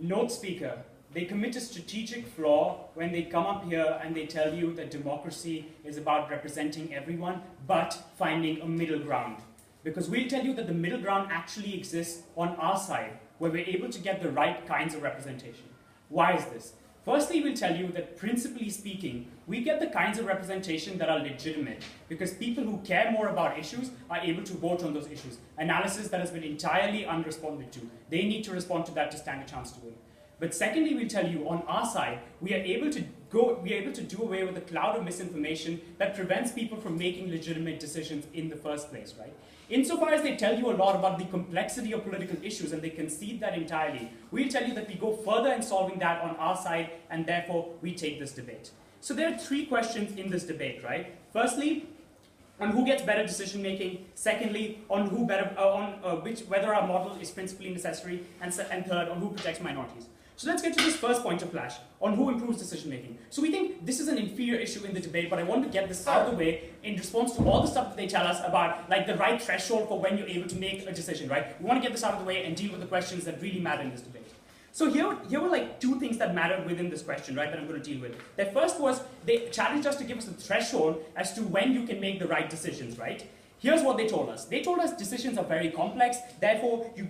Note speaker, they commit a strategic flaw when they come up here and they tell you that democracy is about representing everyone, but finding a middle ground. Because we'll tell you that the middle ground actually exists on our side, where we're able to get the right kinds of representation. Why is this? Firstly, we'll tell you that principally speaking, we get the kinds of representation that are legitimate because people who care more about issues are able to vote on those issues. Analysis that has been entirely unresponded to. They need to respond to that to stand a chance to win. But secondly, we'll tell you on our side, we are able to do away with the cloud of misinformation that prevents people from making legitimate decisions in the first place, right? Insofar as they tell you a lot about the complexity of political issues and they concede that entirely, we'll tell you that we go further in solving that on our side and therefore we take this debate. So there are three questions in this debate, right? Firstly, on who gets better decision making. Secondly, on whether our model is principally necessary, and third, on who protects minorities. So let's get to this first point of clash, on who improves decision making. So we think this is an inferior issue in the debate, but I want to get this out of the way in response to all the stuff that they tell us about like the right threshold for when you're able to make a decision, right? We want to get this out of the way and deal with the questions that really matter in this debate. So here were like two things that mattered within this question, right, that I'm going to deal with. The first was they challenged us to give us a threshold as to when you can make the right decisions, right? Here's what they told us. They told us decisions are very complex, therefore you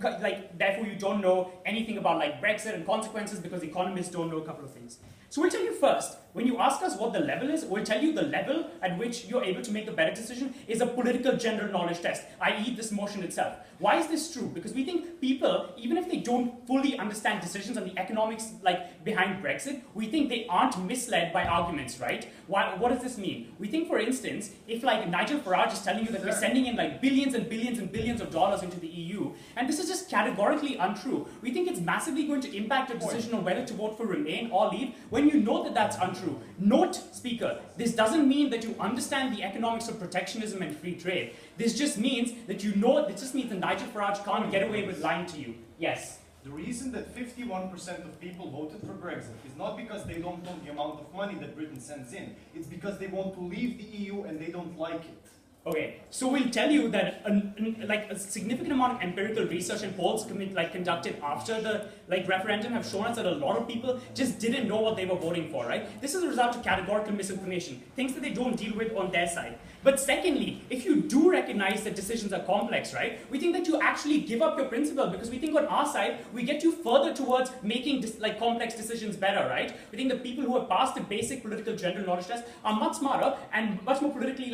don't know anything about like Brexit and consequences because economists don't know a couple of things. So we'll tell you first, when you ask us what the level is, we'll tell you the level at which you're able to make a better decision is a political general knowledge test, i.e. this motion itself. Why is this true? Because we think people, even if they don't fully understand decisions and the economics like behind Brexit, we think they aren't misled by arguments, right? What does this mean? We think, for instance, if like Nigel Farage is telling you that we're sending in like billions and billions and billions of dollars into the EU, and this is just categorically untrue, we think it's massively going to impact your decision on whether to vote for Remain or Leave when you know that that's untrue. Note, speaker, this doesn't mean that you understand the economics of protectionism and free trade. This just means that you know, this just means that Nigel Farage can't get away with lying to you. Yes? The reason that 51% of people voted for Brexit is not because they don't know the amount of money that Britain sends in. It's because they want to leave the EU and they don't like it. Okay, so we'll tell you that a significant amount of empirical research and polls conducted after the referendum have shown us that a lot of people just didn't know what they were voting for, right? This is a result of categorical misinformation, things that they don't deal with on their side. But secondly, if you do recognize that decisions are complex, right, we think that you actually give up your principle because we think on our side, we get you further towards making complex decisions better, right? We think that people who have passed the basic political general knowledge test are much smarter and much more politically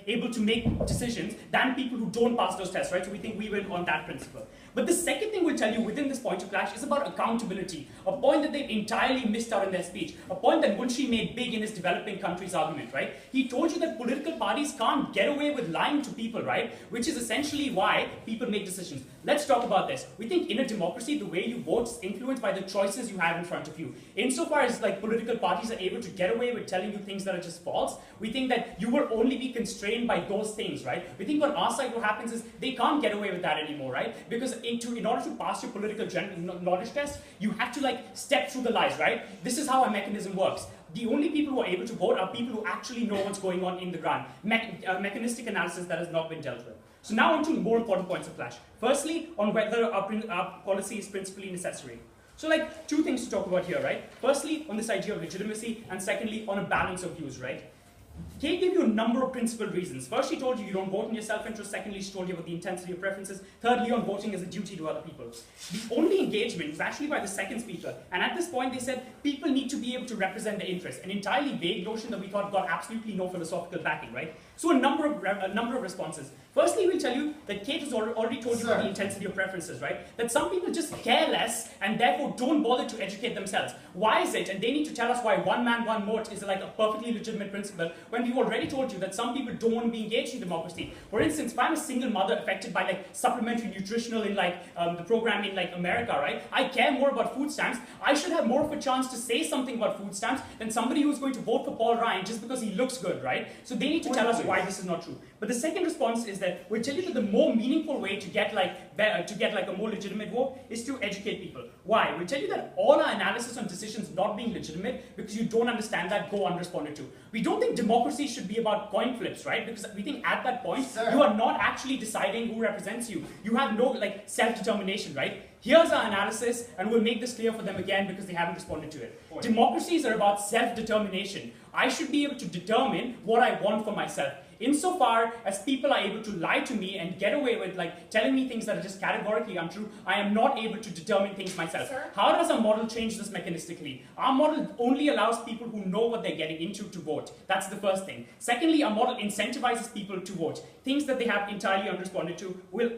able to make decisions than people who don't pass those tests, right? So we think we win on that principle. But the second thing we'll tell you within this point of clash is about accountability, a point that they've entirely missed out in their speech, a point that Munshi made big in his developing countries argument, right? He told you that political parties can't get away with lying to people, right? Which is essentially why people make decisions. Let's talk about this. We think in a democracy, the way you vote is influenced by the choices you have in front of you. Insofar as political parties are able to get away with telling you things that are just false, we think that you will only be constrained by those things, right? We think on our side what happens is they can't get away with that anymore, right? Because in order to pass your political general knowledge test, you have to step through the lies, right? This is how our mechanism works. The only people who are able to vote are people who actually know what's going on in the ground. Mechanistic analysis that has not been dealt with. So now on to more important points of clash. Firstly, on whether our policy is principally necessary. So two things to talk about here, right? Firstly, on this idea of legitimacy, and secondly, on a balance of views, right? Kate gave you a number of principled reasons. First, she told you don't vote in your self-interest. Secondly, she told you about the intensity of preferences. Thirdly, on voting as a duty to other people. The only engagement was actually by the second speaker. And at this point, they said people need to be able to represent their interests. An entirely vague notion that we thought got absolutely no philosophical backing, right? So a number of responses. Firstly, we'll tell you that Kate has already told you about the intensity of preferences, right? That some people just care less and therefore don't bother to educate themselves. Why is it? And they need to tell us why one man, one vote is a perfectly legitimate principle when we've already told you that some people don't want to be engaged in democracy. For instance, if I'm a single mother affected by supplementary nutritional in the program in America, right? I care more about food stamps. I should have more of a chance to say something about food stamps than somebody who's going to vote for Paul Ryan just because he looks good, right? So they need to tell us why this is not true. But the second response is that we'll tell you that the more meaningful way to get like a more legitimate vote is to educate people. Why? We'll tell you that all our analysis on decisions not being legitimate because you don't understand that go unresponded to. We don't think democracy should be about coin flips, right? Because we think at that point you are not actually deciding who represents you. You have no like self-determination, right? Here's our analysis, and we'll make this clear for them again because they haven't responded to it. Democracies are about self-determination. I should be able to determine what I want for myself. Insofar as people are able to lie to me and get away with like telling me things that are just categorically untrue, I am not able to determine things myself. Sir? How does our model change this mechanistically? Our model only allows people who know what they're getting into to vote. That's the first thing. Secondly, our model incentivizes people to vote. Things that they have entirely unresponded to. We'll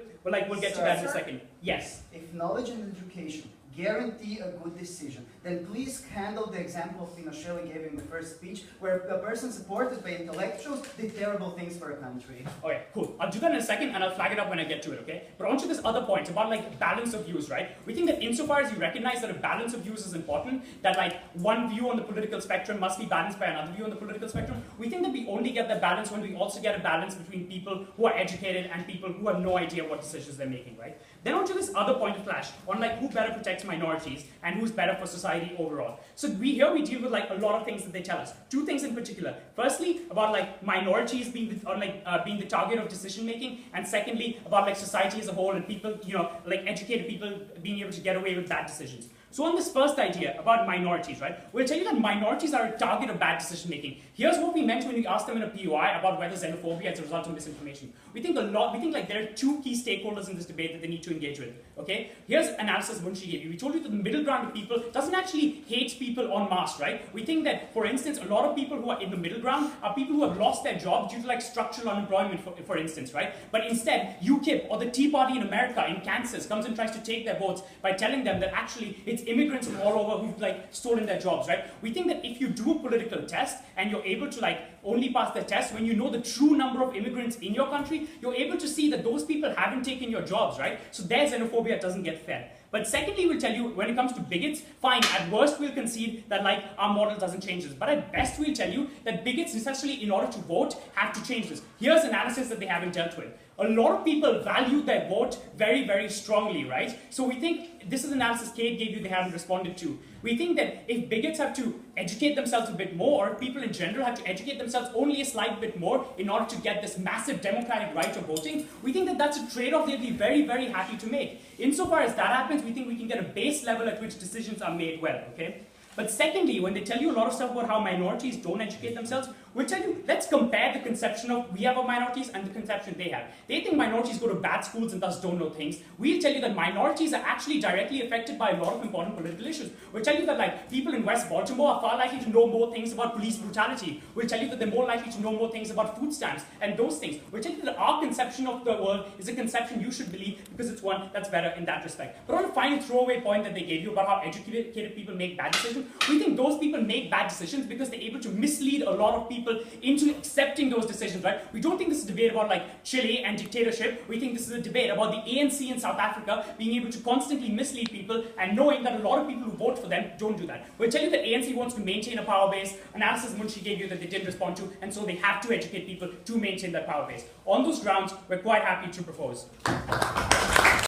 get to that in a second. Yes? If knowledge and education guarantee a good decision, then please handle the example of Pinochet gave in the first speech, where a person supported by intellectuals did terrible things for a country. Okay, cool. I'll do that in a second, and I'll flag it up when I get to it, okay? But onto this other point about like balance of views, right? We think that insofar as you recognize that a balance of views is important, that like one view on the political spectrum must be balanced by another view on the political spectrum, we think that we only get that balance when we also get a balance between people who are educated and people who have no idea what decisions they're making, right? Then onto this other point of clash, on like who better protects minorities and who's better for society overall. So we deal with like a lot of things that they tell us. Two things in particular. Firstly, about like minorities being the target of decision making, and secondly, about like society as a whole and people, like educated people being able to get away with bad decisions. So on this first idea about minorities, right, we'll tell you that minorities are a target of bad decision making. Here's what we meant when we asked them in a POI about whether xenophobia is a result of misinformation. We think like there are two key stakeholders in this debate that they need to engage with. Okay? Here's analysis Munshi gave you. We told you that the middle ground of people doesn't actually hate people en masse, right? We think that, for instance, a lot of people who are in the middle ground are people who have lost their jobs due to like structural unemployment, for instance, right? But instead, UKIP or the Tea Party in America, in Kansas, comes and tries to take their votes by telling them that actually it's immigrants from all over who've like stolen their jobs, right? We think that if you do a political test and you're able to like only pass the test when you know the true number of immigrants in your country, you're able to see that those people haven't taken your jobs, right? So their xenophobia doesn't get fed. But secondly, we'll tell you, when it comes to bigots, fine, at worst we'll concede that like our model doesn't change this. But at best we'll tell you that bigots necessarily, in order to vote, have to change this. Here's analysis that they haven't dealt with. A lot of people value their vote very, very strongly, right? So we think, this is analysis Kate gave you they haven't responded to. We think that if bigots have to educate themselves a bit more, or people in general have to educate themselves only a slight bit more in order to get this massive democratic right of voting, we think that that's a trade-off they'll be very, very happy to make. Insofar as that happens, we think we can get a base level at which decisions are made well, okay? But secondly, when they tell you a lot of stuff about how minorities don't educate themselves, we'll tell you, let's compare the conception of we have of minorities and the conception they have. They think minorities go to bad schools and thus don't know things. We'll tell you that minorities are actually directly affected by a lot of important political issues. We'll tell you that like people in West Baltimore are far likely to know more things about police brutality. We'll tell you that they're more likely to know more things about food stamps and those things. We'll tell you that our conception of the world is a conception you should believe because it's one that's better in that respect. But on a final throwaway point that they gave you about how educated people make bad decisions, we think those people make bad decisions because they're able to mislead a lot of people into accepting those decisions, right? We don't think this is a debate about like Chile and dictatorship. We think this is a debate about the ANC in South Africa being able to constantly mislead people and knowing that a lot of people who vote for them don't do that. We'll tell you that ANC wants to maintain a power base. Analysis Munshi gave you that they didn't respond to, and so they have to educate people to maintain that power base. On those grounds, we're quite happy to propose.